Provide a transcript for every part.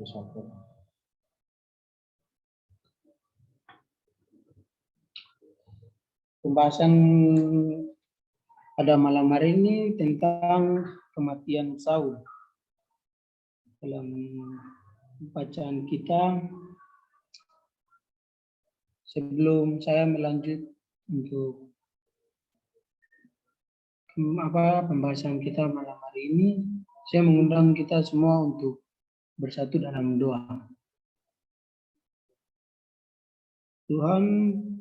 satu. Pembahasan pada malam hari ini tentang kematian Saul. Dalam bacaan kita, sebelum saya melanjut untuk pembahasan kita malam hari ini, saya mengundang kita semua untuk bersatu dalam doa. Tuhan,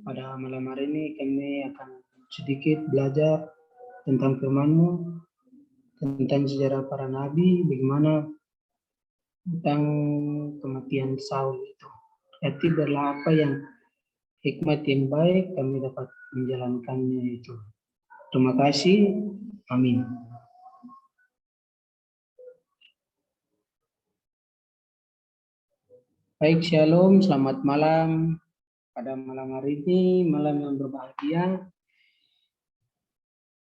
pada malam hari ini kami akan sedikit belajar tentang firman-Mu, tentang sejarah para nabi, bagaimana tentang kematian Saul itu. Berarti adalah apa yang hikmat yang baik kami dapat menjalankannya itu. Terima kasih. Amin. Baik, shalom, selamat malam. Pada malam hari ini, malam yang berbahagia.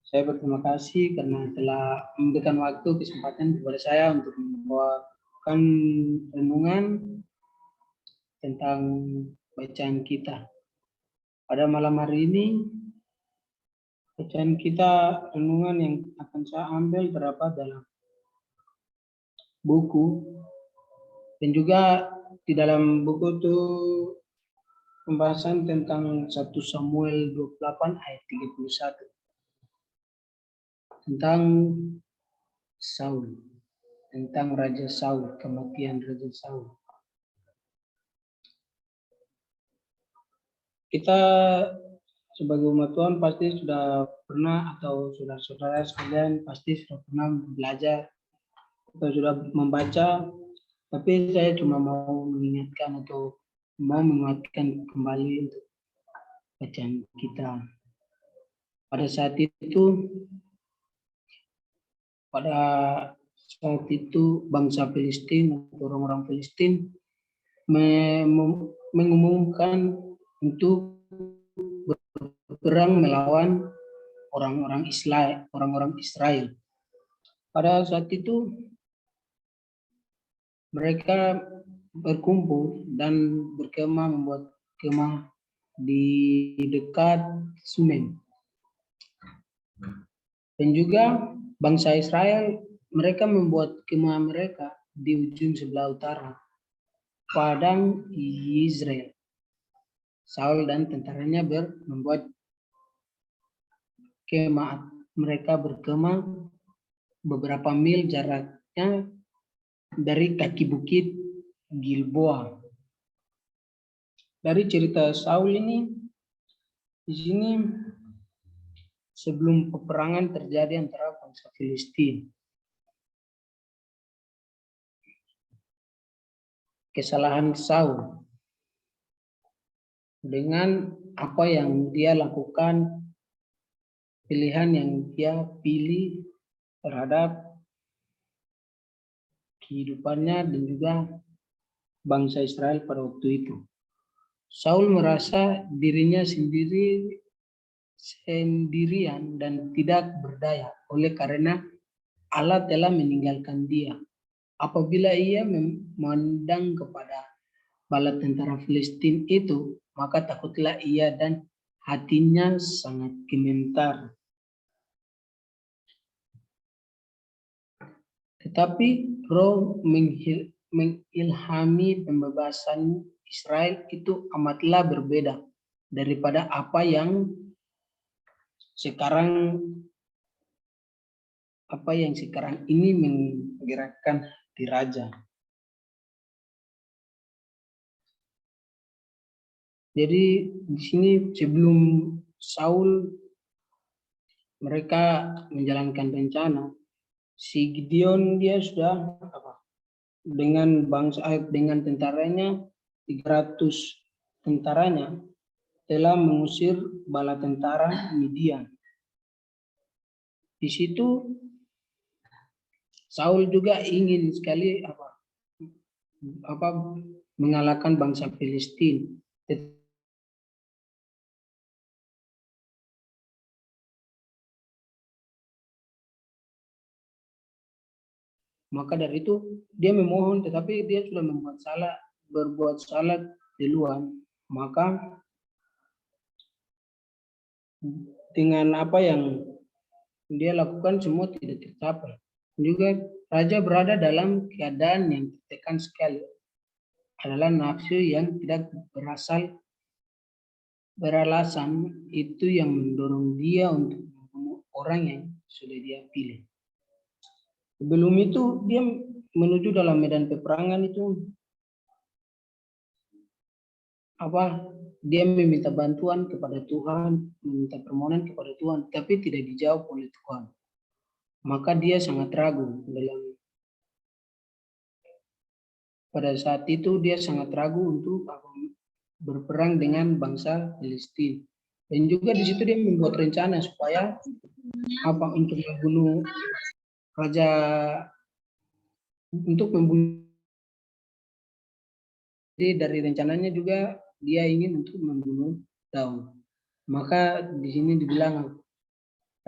Saya berterima kasih karena telah memberikan waktu kesempatan kepada saya untuk membawakan renungan tentang bacaan kita. Pada malam hari ini, bacaan kita renungan yang akan saya ambil terdapat dalam buku, dan juga di dalam buku itu pembahasan tentang 1 Samuel 28 ayat 31 tentang Saul, tentang Raja Saul, kematian Raja Saul. Kita sebagai umat Tuhan pasti sudah pernah, atau saudara-saudara sekalian pasti sudah pernah belajar atau sudah membaca, tapi saya cuma mau mengingatkan atau mau menguatkan kembali untuk bacaan kita. Pada saat itu bangsa Filistin atau orang-orang Filistin mengumumkan untuk berperang melawan orang-orang Israel. Pada saat itu mereka berkumpul dan berkemah, membuat kemah di dekat Sunem. Dan juga bangsa Israel, mereka membuat kemah mereka di ujung sebelah utara, padang Israel. Saul dan tentaranya membuat kemah, mereka berkemah beberapa mil jaraknya dari kaki bukit Gilboa. Dari cerita Saul ini, di sini sebelum peperangan terjadi antara bangsa Filistin, kesalahan Saul dengan apa yang dia lakukan, pilihan yang dia pilih terhadap kehidupannya dan juga bangsa Israel pada waktu itu. Saul merasa dirinya sendirian dan tidak berdaya oleh karena Allah telah meninggalkan dia. Apabila ia memandang kepada bala tentara Filistin itu, maka takutlah ia dan hatinya sangat gemetar. Tetapi Roh mengilhami pembebasan Israel itu amatlah berbeda daripada apa yang sekarang ini menggerakkan hati raja. Jadi di sini sebelum Saul mereka menjalankan rencana, si Gideon dia sudah dengan tentaranya 300 tentaranya telah mengusir bala tentara Midian. Di situ Saul juga ingin sekali mengalahkan bangsa Filistin. Maka dari itu dia memohon, tetapi dia sudah berbuat salah duluan. Maka dengan apa yang dia lakukan semua tidak tercapai. Juga raja berada dalam keadaan yang tertekan sekali. Adalah nafsu yang tidak beralasan itu yang mendorong dia untuk membunuh orang yang sudah dia pilih. Sebelum itu dia menuju dalam medan peperangan itu dia meminta bantuan kepada Tuhan, meminta permohonan kepada Tuhan, tapi tidak dijawab oleh Tuhan. Maka dia sangat ragu pada saat itu dia sangat ragu untuk berperang dengan bangsa Filistin. Dan juga di situ dia membuat rencana supaya untuk membunuh raja, untuk membunuh. Jadi dari rencananya juga dia ingin untuk membunuh Daud. Maka di sini dibilang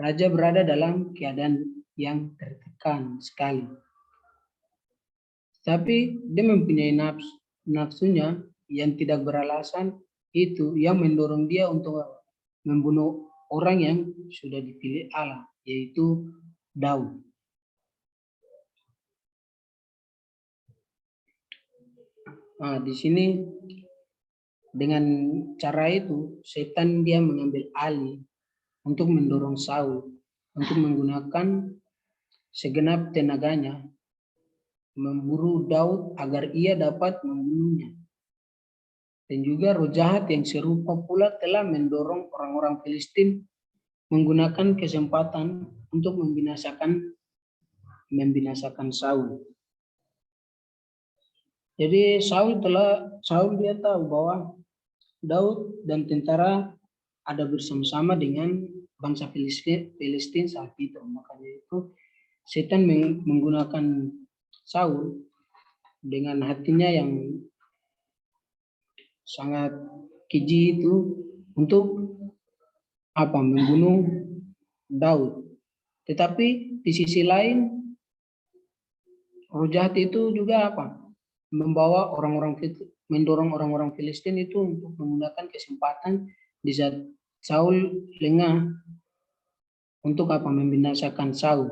raja berada dalam keadaan yang tertekan sekali. Tapi dia mempunyai nafsunya yang tidak beralasan itu yang mendorong dia untuk membunuh orang yang sudah dipilih Allah, yaitu Daud. Nah, di sini dengan cara itu setan dia mengambil alih untuk mendorong Saul untuk menggunakan segenap tenaganya memburu Daud agar ia dapat membunuhnya. Dan juga roh jahat yang serupa pula telah mendorong orang-orang Filistin menggunakan kesempatan untuk membinasakan Saul. Jadi Saul dia tahu bahwa Daud dan tentara ada bersama-sama dengan bangsa Filistin saat itu. Makanya itu setan menggunakan Saul dengan hatinya yang sangat keji itu untuk membunuh Daud. Tetapi di sisi lain roh jahat itu juga mendorong orang-orang Filistin itu untuk menggunakan kesempatan di saat Saul lengah untuk membinasakan Saul.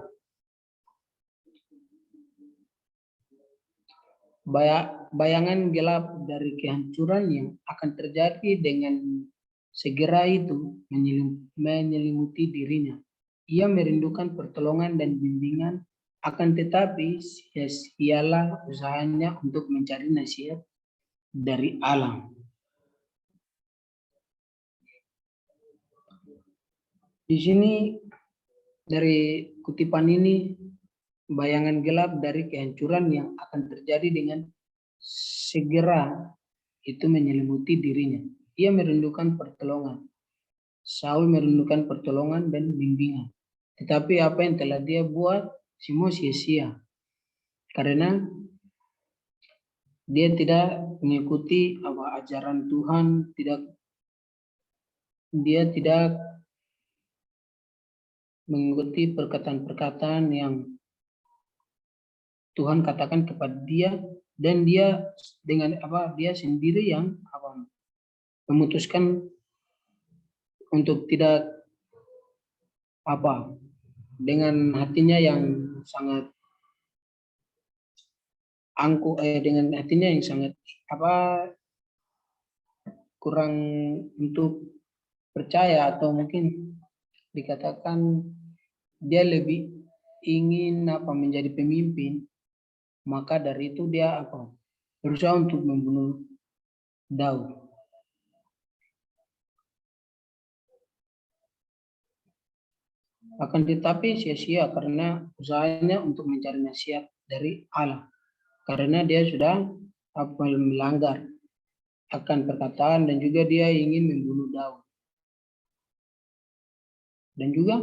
Bayangan gelap dari kehancuran yang akan terjadi dengan segera itu menyelimuti dirinya. Ia merindukan pertolongan dan bimbingan, akan tetapi sia-sialah usahanya untuk mencari nasihat dari Allah. Di sini dari kutipan ini bayangan gelap dari kehancuran yang akan terjadi dengan segera itu menyelimuti dirinya. Ia merindukan pertolongan. Saul merindukan pertolongan dan bimbingan. Tetapi apa yang telah dia buat semua sia-sia. Karena dia tidak mengikuti ajaran Tuhan, dia tidak mengikuti perkataan-perkataan yang Tuhan katakan kepada dia, dan dia dengan dia sendiri yang memutuskan untuk tidak dengan hatinya yang sangat dengan hatinya yang sangat kurang untuk percaya, atau mungkin dikatakan dia lebih ingin menjadi pemimpin. Maka dari itu dia berusaha untuk membunuh Daud. Akan tetapi sia-sia karena usahanya untuk mencari nasihat dari Allah. Karena dia sudah melanggar akan perkataan, dan juga dia ingin membunuh Daud. Dan juga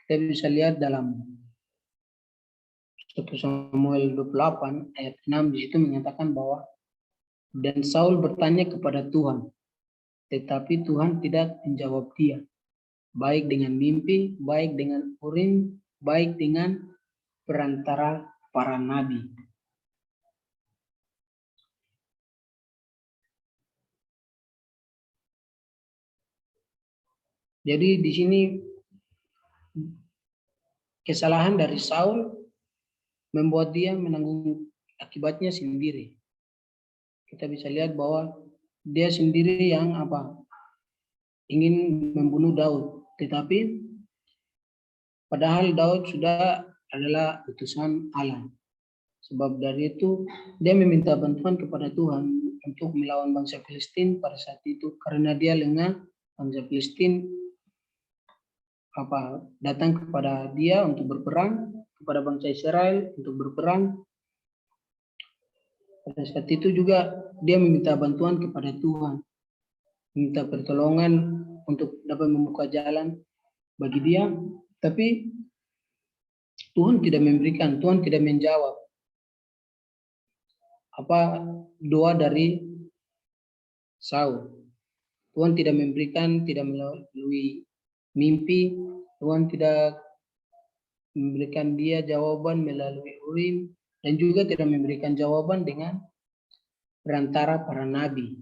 kita bisa lihat dalam 1 Samuel 28 ayat 6 di situ menyatakan bahwa dan Saul bertanya kepada Tuhan, tetapi Tuhan tidak menjawab dia, baik dengan mimpi, baik dengan urim, baik dengan perantara para nabi. Jadi di sini kesalahan dari Saul membuat dia menanggung akibatnya sendiri. Kita bisa lihat bahwa dia sendiri yang ingin membunuh Daud, tetapi padahal Daud sudah adalah utusan Allah. Sebab dari itu dia meminta bantuan kepada Tuhan untuk melawan bangsa Filistin pada saat itu, karena dia lengah. Bangsa Filistin datang kepada dia untuk berperang, kepada bangsa Israel untuk berperang. Pada saat itu juga dia meminta bantuan kepada Tuhan, minta pertolongan untuk dapat membuka jalan bagi dia, tapi Tuhan tidak memberikan, Tuhan tidak menjawab doa dari Saul. Tuhan tidak memberikan, tidak melalui mimpi, Tuhan tidak memberikan dia jawaban melalui Urim, dan juga tidak memberikan jawaban dengan perantara para nabi.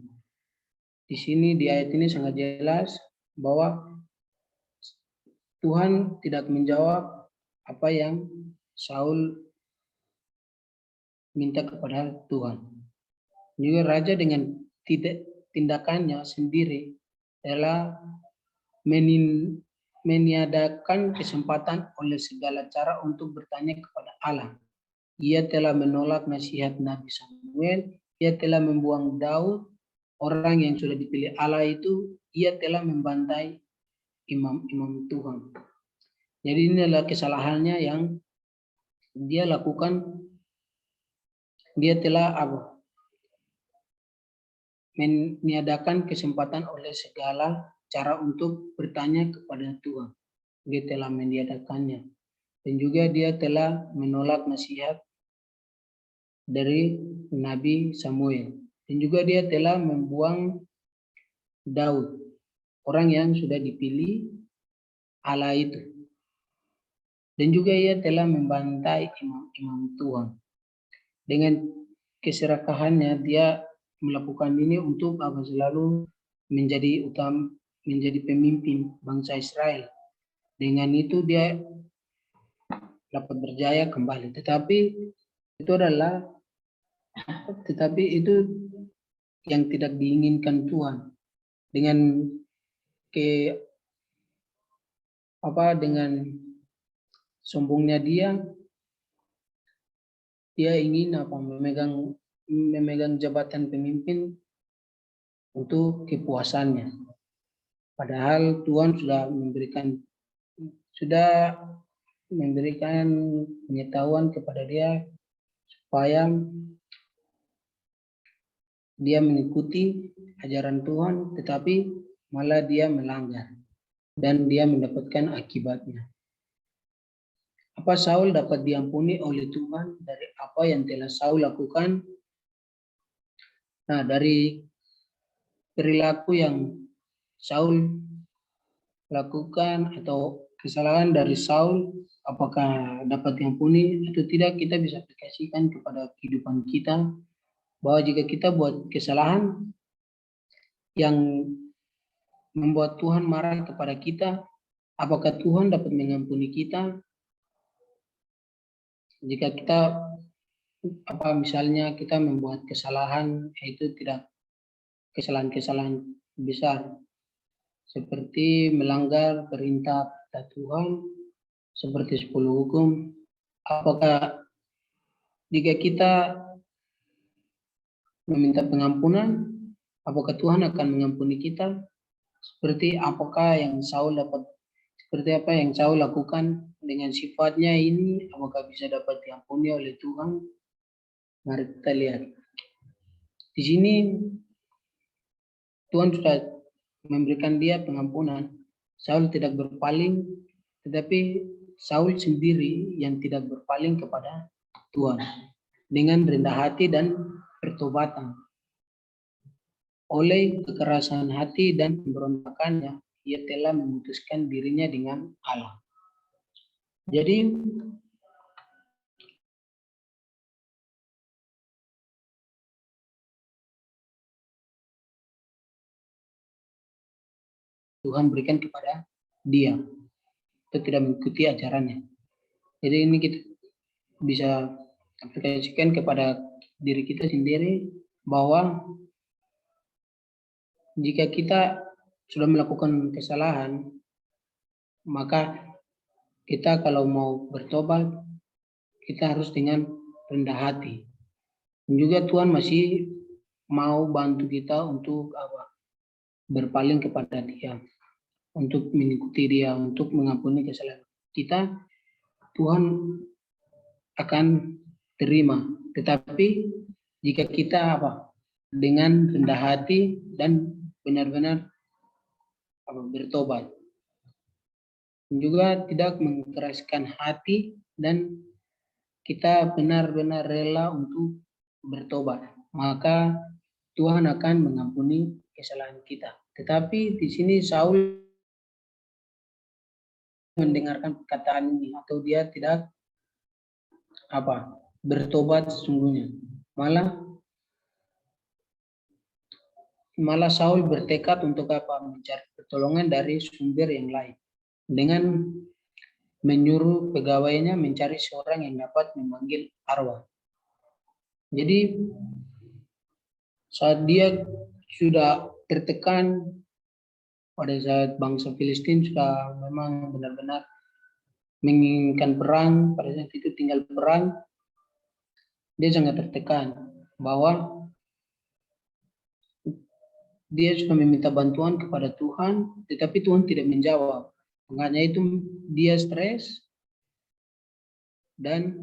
Di sini di ayat ini sangat jelas bahwa Tuhan tidak menjawab apa yang Saul minta kepada Tuhan. Juga raja dengan tindakannya sendiri telah meniadakan kesempatan oleh segala cara untuk bertanya kepada Allah. Ia telah menolak nasihat Nabi Samuel, ia telah membuang Daud, orang yang sudah dipilih Allah itu, ia telah membantai imam-imam Tuhan. Jadi ini adalah kesalahannya yang dia lakukan. Dia telah meniadakan kesempatan oleh segala cara untuk bertanya kepada Tuhan. Dia telah meniadakannya. Dan juga dia telah menolak nasihat dari Nabi Samuel. Dan juga dia telah membuang Daud, orang yang sudah dipilih Allah itu. Dan juga ia telah membantai imam-imam Tuhan. Dengan keserakahannya dia melakukan ini untuk selalu menjadi pemimpin bangsa Israel. Dengan itu dia dapat berjaya kembali. Tetapi itu yang tidak diinginkan Tuhan. Dengan dengan sombongnya dia ingin memegang jabatan pemimpin untuk kepuasannya. Padahal Tuhan sudah memberikan pengetahuan kepada dia supaya dia mengikuti ajaran Tuhan, tetapi malah dia melanggar dan dia mendapatkan akibatnya. Apa Saul dapat diampuni oleh Tuhan dari apa yang telah Saul lakukan? Nah, dari perilaku yang Saul lakukan atau kesalahan dari Saul, apakah dapat diampuni atau tidak, kita bisa aplikasikan kepada kehidupan kita, bahwa jika kita buat kesalahan yang membuat Tuhan marah kepada kita, apakah Tuhan dapat mengampuni kita? Jika kita misalnya kita membuat kesalahan, itu tidak kesalahan-kesalahan besar seperti melanggar perintah Tuhan seperti 10 hukum, apakah jika kita meminta pengampunan, apakah Tuhan akan mengampuni kita? Seperti apa yang Saul lakukan dengan sifatnya ini, apakah bisa dapat diampuni oleh Tuhan? Mari kita lihat. Di sini Tuhan sudah memberikan dia pengampunan. Saul tidak berpaling, tetapi Saul sendiri yang tidak berpaling kepada Tuhan dengan rendah hati dan pertobatan. Oleh kekerasan hati dan pemberontakannya, ia telah memutuskan dirinya dengan Allah. Jadi Tuhan berikan kepada dia, kita tidak mengikuti ajarannya. Jadi ini kita bisa aplikasikan kepada diri kita sendiri bahwa jika kita sudah melakukan kesalahan, maka kita kalau mau bertobat, kita harus dengan rendah hati. Dan juga Tuhan masih mau bantu kita untuk berpaling kepada Dia, untuk mengikuti Dia, untuk mengampuni kesalahan kita. Tuhan akan terima. Tetapi jika kita dengan rendah hati dan benar-benar bertobat, juga tidak mengeraskan hati dan kita benar-benar rela untuk bertobat, maka Tuhan akan mengampuni kesalahan kita. Tetapi di sini Saul mendengarkan perkataan ini, atau dia tidak bertobat sesungguhnya. Malah Saul bertekad untuk mencari pertolongan dari sumber yang lain dengan menyuruh pegawainya mencari seorang yang dapat memanggil arwah. Jadi saat dia sudah tertekan, pada saat bangsa Filistin sudah memang benar-benar menginginkan perang, pada saat itu tinggal perang, dia sangat tertekan bahwa dia sudah meminta bantuan kepada Tuhan, tetapi Tuhan tidak menjawab. Makanya itu dia stres dan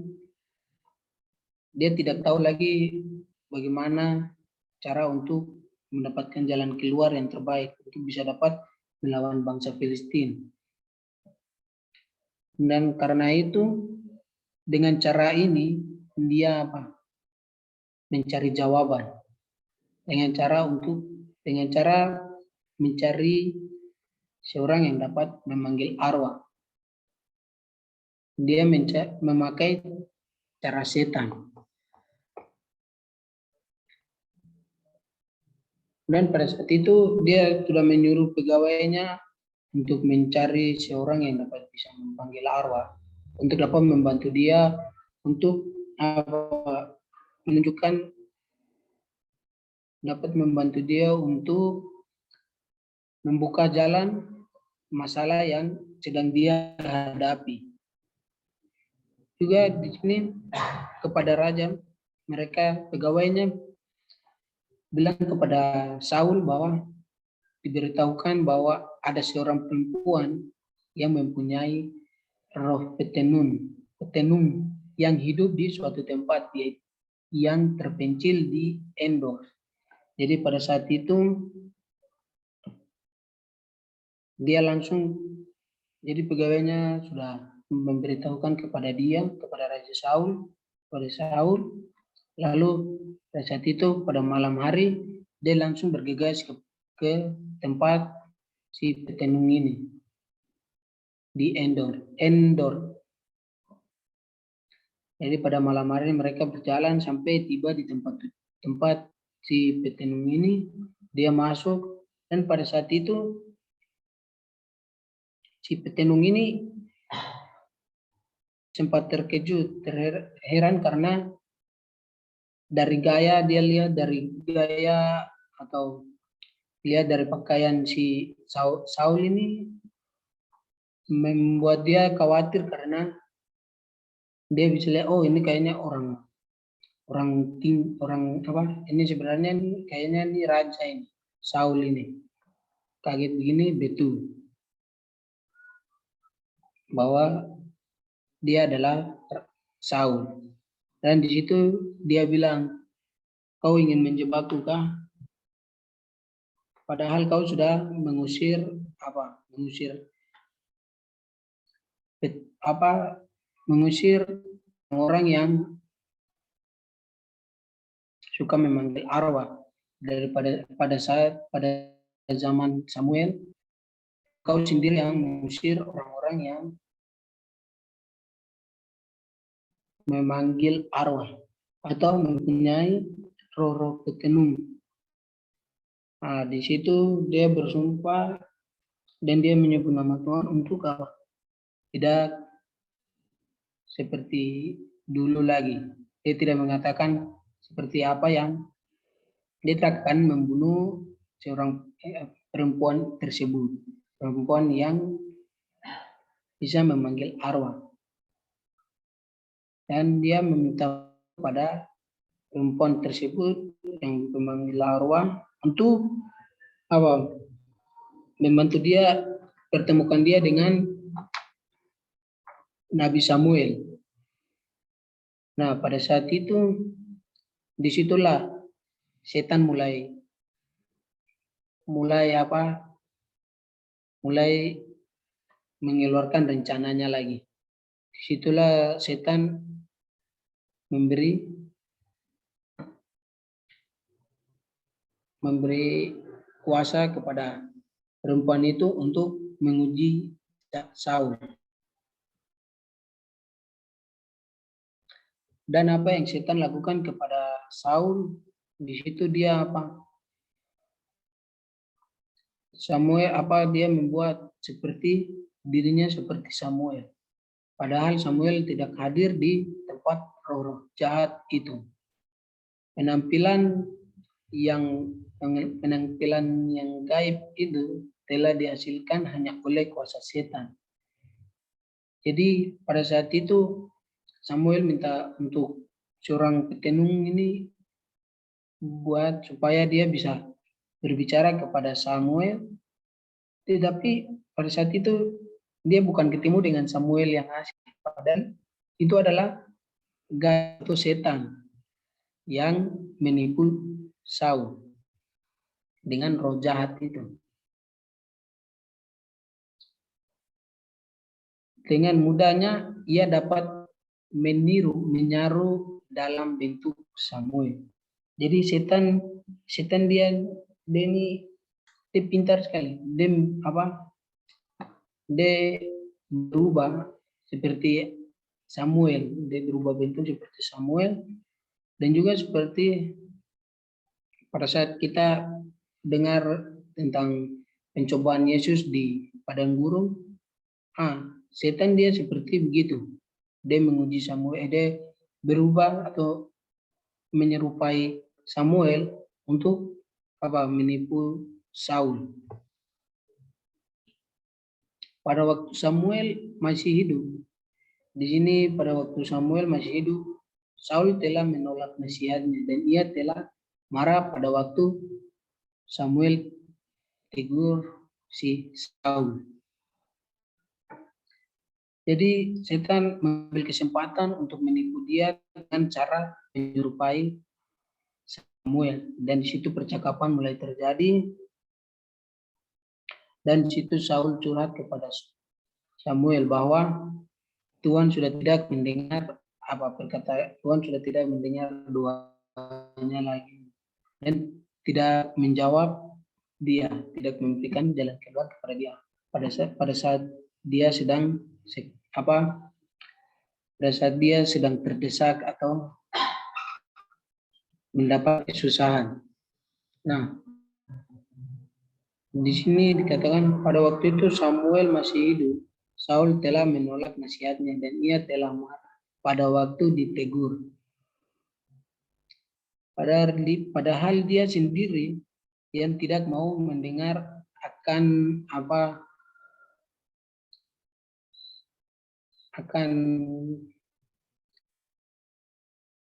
dia tidak tahu lagi bagaimana cara untuk mendapatkan jalan keluar yang terbaik untuk bisa dapat melawan bangsa Filistin. Dan karena itu dengan cara ini dia mencari jawaban dengan cara mencari seorang yang dapat memanggil arwah. Dia memakai cara setan. Dan pada saat itu dia sudah menyuruh pegawainya untuk mencari seorang yang dapat bisa memanggil arwah, untuk dapat membantu dia untuk membantu dia untuk membuka jalan masalah yang sedang dia hadapi. Juga di sini kepada raja, mereka pegawainya bilang kepada Saul bahwa diberitahukan bahwa ada seorang perempuan yang mempunyai roh petenung yang hidup di suatu tempat yang terpencil di Endor. Jadi pada saat itu dia langsung, jadi pegawainya sudah memberitahukan kepada Raja Saul, lalu pada saat itu pada malam hari dia langsung bergegas ke tempat si petenung ini di Endor. Jadi pada malam hari mereka berjalan sampai tiba di tempat si petenung ini. Dia masuk dan pada saat itu si petenung ini sempat terkejut, heran karena dari gaya atau lihat dari pakaian si Saul ini membuat dia khawatir karena dia bisa lihat, oh ini kayaknya orang ini sebenarnya kayaknya ini raja ini, Saul ini. Kaget begini betul bahwa dia adalah Saul. Dan di situ dia bilang, kau ingin menjebakku kah? Padahal kau sudah mengusir orang yang suka memanggil arwah. Daripada pada zaman Samuel, kau sendiri yang mengusir orang-orang yang memanggil arwah atau mempunyai roh-roh petenung. Nah, di situ dia bersumpah dan dia menyebut nama Tuhan untuk apa? Tidak seperti dulu lagi. Dia tidak mengatakan seperti apa yang dia akan membunuh seorang perempuan tersebut, perempuan yang bisa memanggil arwah, dan dia meminta kepada perempuan tersebut yang memanggil arwah untuk apa? Membantu dia, pertemukan dia dengan Nabi Samuel. Nah, pada saat itu disitulah setan mulai apa? Mulai mengeluarkan rencananya lagi. Disitulah setan memberi kuasa kepada perempuan itu untuk menguji Saul. Dan apa yang setan lakukan kepada Saul, di situ dia apa? Dia membuat seperti dirinya seperti Samuel. Padahal Samuel tidak hadir di tempat roh-roh jahat itu. Penampilan yang gaib itu telah dihasilkan hanya oleh kuasa setan. Jadi pada saat itu Samuel minta untuk seorang petenung ini buat supaya dia bisa berbicara kepada Samuel, tetapi pada saat itu dia bukan ketemu dengan Samuel yang asli, padahal itu adalah gaib setan yang menipu Saul dengan roh jahat itu. Dengan mudahnya ia dapat menyaru dalam bentuk Samuel. Jadi setan dia ini pintar sekali. Dia berubah seperti Samuel, dia berubah bentuk seperti Samuel, dan juga seperti pada saat kita dengar tentang pencobaan Yesus di padang gurun, setan dia seperti begitu. Dia menguji Samuel, dia berubah atau menyerupai Samuel untuk menipu Saul. Pada waktu Samuel masih hidup, di sini pada waktu Samuel masih hidup, Saul telah menolak nasihatnya dan ia telah marah pada waktu Samuel tegur si Saul. Jadi setan mengambil kesempatan untuk menipu dia dengan cara menyerupai Samuel, dan di situ percakapan mulai terjadi, dan di situ Saul curhat kepada Samuel bahwa Tuhan sudah tidak mendengar Tuhan sudah tidak mendengar doanya lagi dan tidak menjawab dia, tidak memberikan jalan keluar kepada dia pada saat dia sedang terdesak atau mendapat kesusahan. Nah, di sini dikatakan pada waktu itu Samuel masih hidup, Saul telah menolak nasihatnya dan ia telah marah pada waktu ditegur. Padahal dia sendiri yang tidak mau mendengar akan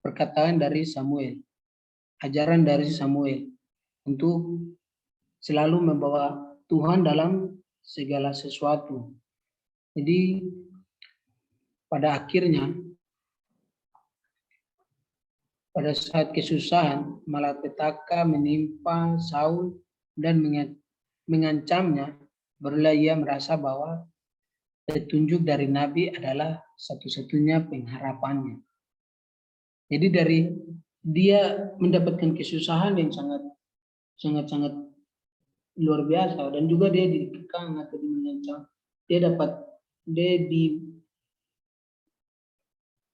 perkataan dari Samuel, ajaran dari Samuel untuk selalu membawa Tuhan dalam segala sesuatu. Jadi pada akhirnya pada saat kesusahan malapetaka menimpa Saul dan mengancamnya, barulah ia merasa bahwa petunjuk dari Nabi adalah satu-satunya pengharapannya. Jadi dari dia mendapatkan kesusahan yang sangat luar biasa, dan juga dia dikekang atau mengancam. Dia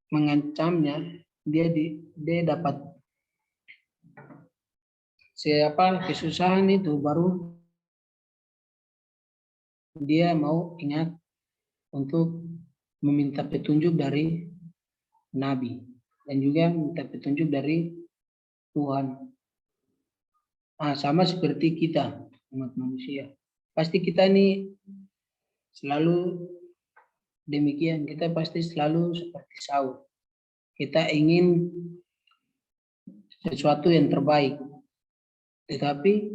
mengancamnya, dia dapat kesusahan itu baru dia mau ingat untuk meminta petunjuk dari Nabi dan juga minta petunjuk dari Tuhan. Sama seperti kita umat manusia. Pasti kita ini selalu demikian. Kita pasti selalu seperti Saul. Kita ingin sesuatu yang terbaik, tetapi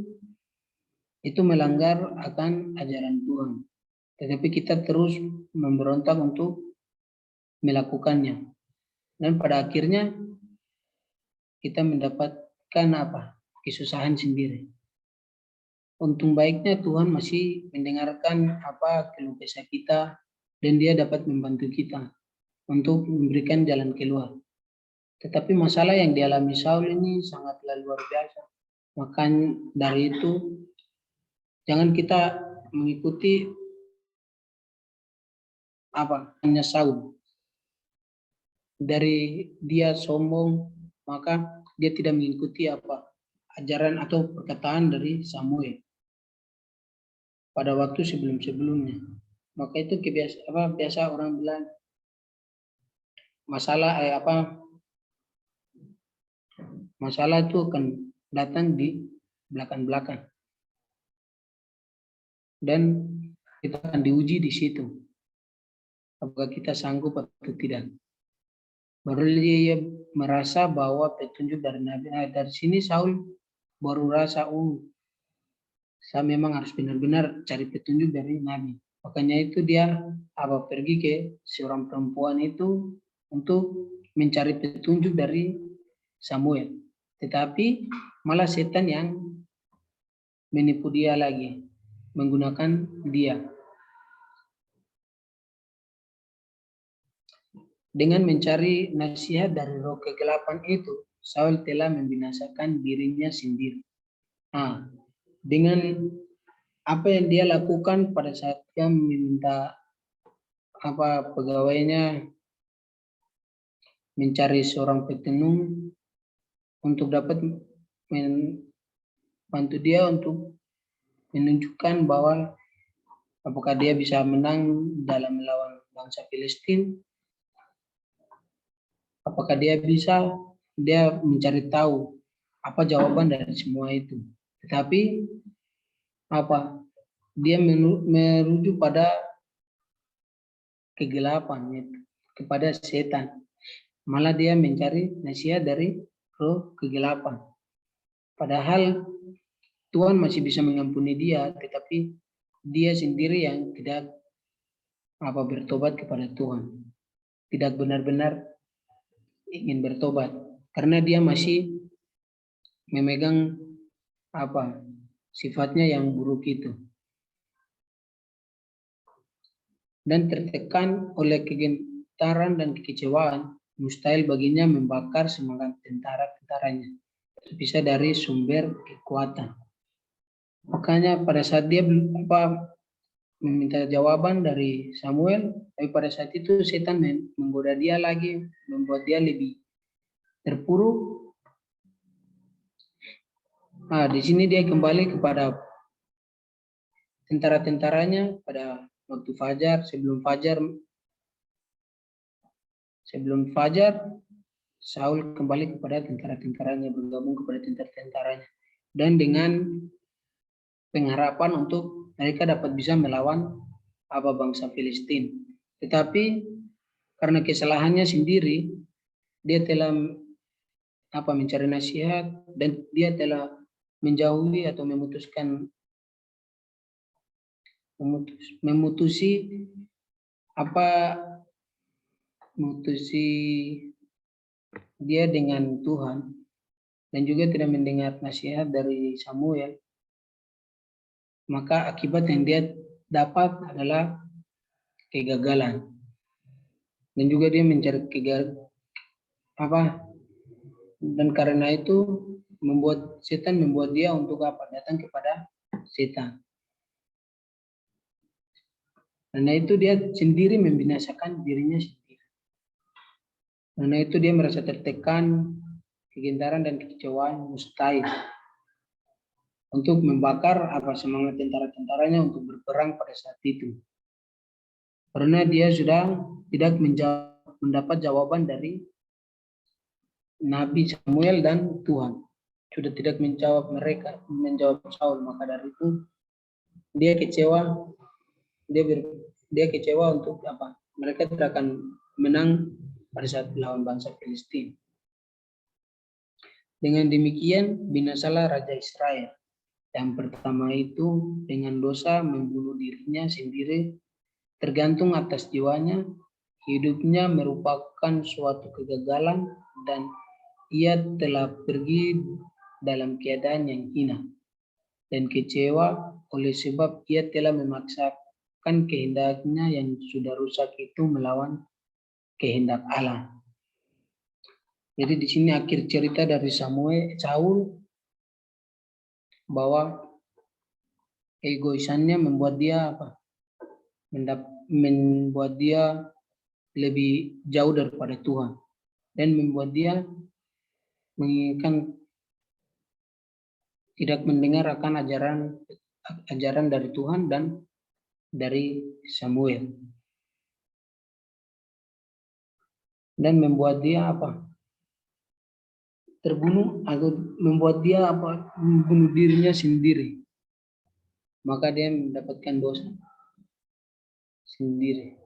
itu melanggar akan ajaran Tuhan. Tetapi kita terus memberontak untuk melakukannya. Dan pada akhirnya kita mendapatkan apa? Kesusahan sendiri. Untung baiknya Tuhan masih mendengarkan apa keluh kesah kita dan Dia dapat membantu kita untuk memberikan jalan keluar. Tetapi masalah yang dialami Saul ini sangatlah luar biasa. Maka dari itu jangan kita mengikuti hanya Saul. Dari dia sombong, maka dia tidak mengikuti ajaran atau perkataan dari Samuel pada waktu sebelum-sebelumnya. Maka itu biasa orang bilang masalah masalah itu akan datang di belakang-belakang dan kita akan diuji di situ apakah kita sanggup atau tidak. Baru dia merasa bahwa petunjuk dari Nabi. Dari sini Saul baru rasa, saya memang harus benar-benar cari petunjuk dari Nabi. Makanya itu dia pergi ke seorang perempuan itu untuk mencari petunjuk dari Samuel. Tetapi malah setan yang menipu dia lagi, menggunakan dia. Dengan mencari nasihat dari roh kegelapan itu, Saul telah membinasakan dirinya sendiri. Dengan apa yang dia lakukan pada saat dia meminta pegawainya mencari seorang petenung untuk dapat membantu dia untuk menunjukkan bahwa apakah dia bisa menang dalam melawan bangsa Filistin. Apakah dia mencari tahu apa jawaban dari semua itu. Tetapi dia merujuk pada kegelapan, kepada setan. Malah dia mencari nasihat dari roh kegelapan. Padahal Tuhan masih bisa mengampuni dia, tetapi dia sendiri yang tidak bertobat kepada Tuhan. Tidak benar-benar ingin bertobat karena dia masih memegang sifatnya yang buruk itu dan tertekan oleh kegentaran dan kekecewaan. Mustahil baginya membakar semangat tentara-tentaranya, terpisah dari sumber kekuatan. Makanya pada saat dia meminta jawaban dari Samuel, tapi pada saat itu setan menggoda dia lagi, membuat dia lebih terpuruk. Di sini dia kembali kepada tentara-tentaranya pada waktu fajar, sebelum fajar, Saul kembali kepada tentara-tentaranya, bergabung kepada tentara-tentaranya, dan dengan pengharapan untuk mereka dapat bisa melawan bangsa Filistin. Tetapi karena kesalahannya sendiri, dia telah mencari nasihat dan dia telah menjauhi atau memutusi dia dengan Tuhan dan juga tidak mendengar nasihat dari Samuel. Maka akibat yang dia dapat adalah kegagalan. Dan juga dia mencari dan karena itu setan membuat dia untuk datang kepada setan. Karena itu dia sendiri membinasakan dirinya sendiri. Karena itu dia merasa tertekan, kegentaran dan kekecewaan mustahil. untuk membakar semangat tentara-tentaranya untuk berperang pada saat itu. Karena dia sudah tidak mendapat jawaban dari Nabi Samuel dan Tuhan. Sudah tidak menjawab Saul, maka dari itu dia kecewa. Dia kecewa untuk mereka tidak akan menang pada saat melawan bangsa Filistin. Dengan demikian binasalah Raja Israel. Yang pertama itu dengan dosa membunuh dirinya sendiri, tergantung atas jiwanya, hidupnya merupakan suatu kegagalan dan ia telah pergi dalam keadaan yang hina dan kecewa oleh sebab ia telah memaksakan kehendaknya yang sudah rusak itu melawan kehendak Allah. Jadi di sini akhir cerita dari Saul bahwa egoisannya membuat dia membuat dia lebih jauh daripada Tuhan dan membuat dia menginginkan tidak mendengar akan ajaran dari Tuhan dan dari Samuel, dan membuat dia terbunuh atau membuat dia membunuh dirinya sendiri. Maka dia mendapatkan dosa sendiri.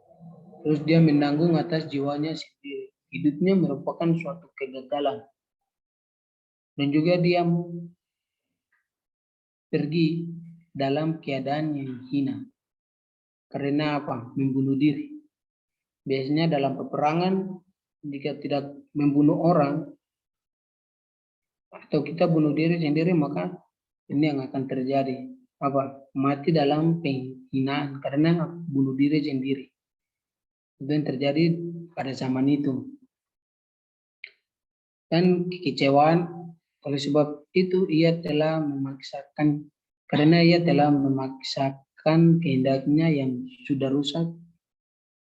Terus dia menanggung atas jiwanya sendiri. Hidupnya merupakan suatu kegagalan. Dan juga dia pergi dalam keadaan yang hina. Karena membunuh diri. Biasanya dalam peperangan, jika tidak membunuh orang, atau kita bunuh diri sendiri, maka ini yang akan terjadi. Mati dalam penghinaan karena bunuh diri sendiri. Itu yang terjadi pada zaman itu. Dan kekecewaan oleh sebab itu ia telah memaksakan kehendaknya yang sudah rusak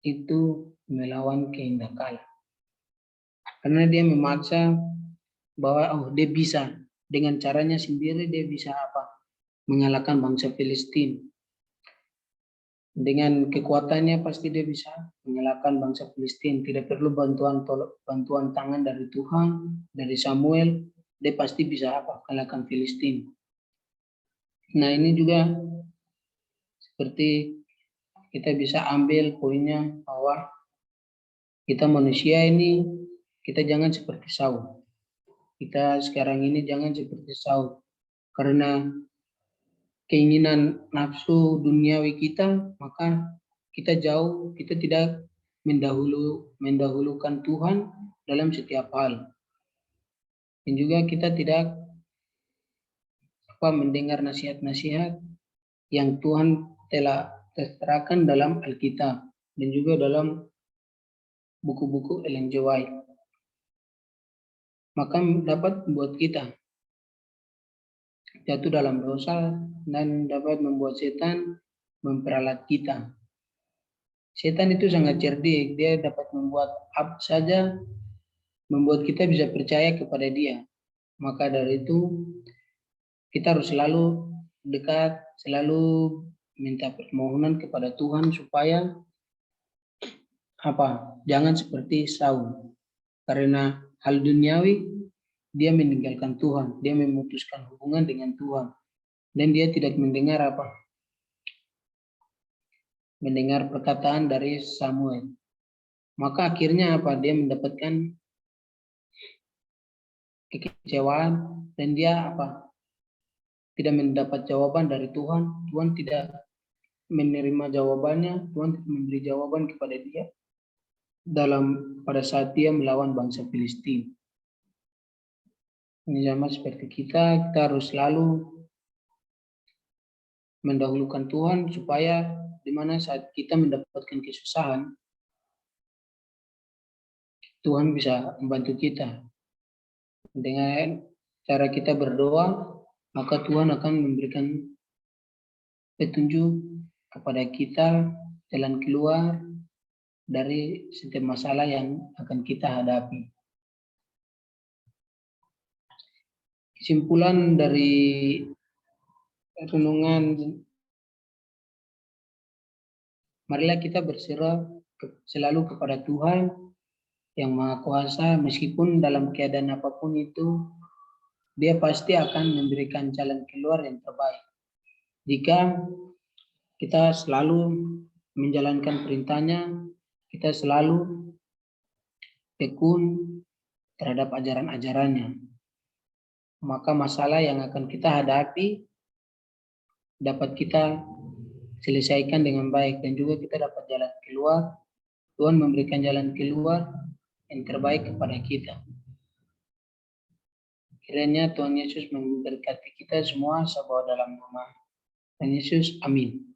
itu melawan kehendak Allah. Karena dia memaksa bahwa dia bisa dengan caranya sendiri, dia bisa mengalahkan bangsa Filistin. Dengan kekuatannya pasti dia bisa mengalahkan bangsa Filistin. Tidak perlu bantuan tangan dari Tuhan, dari Samuel, dia pasti bisa kalahkan Filistin. Nah, ini juga seperti kita bisa ambil poinnya bahwa kita manusia ini, kita jangan seperti Saul. Kita sekarang ini jangan seperti Saul. Karena keinginan nafsu duniawi kita, maka kita tidak mendahulukan Tuhan dalam setiap hal. Dan juga kita tidak mendengar nasihat-nasihat yang Tuhan telah terterakan dalam Alkitab dan juga dalam buku-buku Ellen G. White. Maka dapat membuat kita jatuh dalam dosa dan dapat membuat setan memperalat kita. Setan itu sangat cerdik, dia dapat membuat apa saja, membuat kita bisa percaya kepada dia. Maka dari itu kita harus selalu dekat, selalu minta permohonan kepada Tuhan supaya jangan seperti Saul. Karena hal duniawi dia meninggalkan Tuhan, dia memutuskan hubungan dengan Tuhan dan dia tidak mendengar perkataan dari Samuel. Maka akhirnya dia mendapatkan kekecewaan dan dia tidak mendapat jawaban dari Tuhan. Tuhan tidak menerima jawabannya, Tuhan tidak memberi jawaban kepada dia pada saat dia melawan bangsa Filistin. Ini sama seperti kita harus selalu mendahulukan Tuhan supaya di mana saat kita mendapatkan kesusahan, Tuhan bisa membantu kita. Dengan cara kita berdoa, maka Tuhan akan memberikan petunjuk kepada kita jalan keluar dari setiap masalah yang akan kita hadapi. Kesimpulan dari renungan. Marilah kita berserah selalu kepada Tuhan yang Maha Kuasa, meskipun dalam keadaan apapun itu, Dia pasti akan memberikan jalan keluar yang terbaik. Jika kita selalu menjalankan perintahnya, kita selalu tekun terhadap ajaran-ajarannya, maka masalah yang akan kita hadapi dapat kita selesaikan dengan baik, dan juga kita dapat jalan keluar. Tuhan memberikan jalan keluar yang terbaik kepada kita. Kiranya Tuhan Yesus memberkati kita semua, sebab dalam nama Tuhan Yesus, amin.